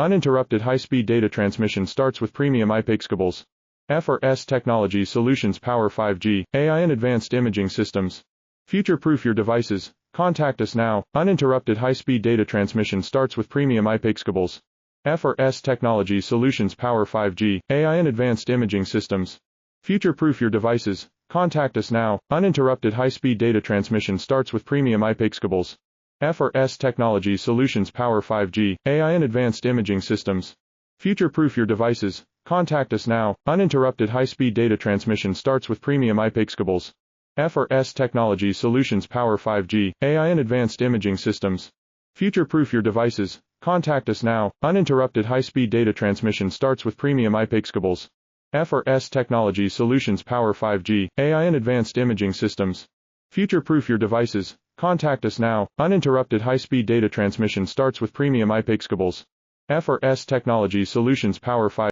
Uninterrupted high-speed data transmission starts with premium IPEX cables. FRS Technology Solutions Power 5G, AI and Advanced Imaging Systems. Future-proof your devices. Contact us now. Uninterrupted high-speed data transmission starts with premium IPEX cables. FRS Technology Solutions Power 5G, AI and Advanced Imaging Systems. Future-proof your devices. Contact us now. Uninterrupted high-speed data transmission starts with premium IPEX cables. FRS Technology Solutions Power 5G, AI and Advanced Imaging Systems. Future-proof your devices. Contact us now. Uninterrupted high-speed data transmission starts with premium IPEX cables. FRS Technology Solutions Power 5G, AI and Advanced Imaging Systems. Future-proof your devices. Contact us now. Uninterrupted high-speed data transmission starts with premium IPEX cables. FRS Technology Solutions Power 5G, AI and Advanced Imaging Systems. Future-proof your devices. Contact us now. Uninterrupted high-speed data transmission starts with premium IPEX cables. FRS Technology Solutions Power 5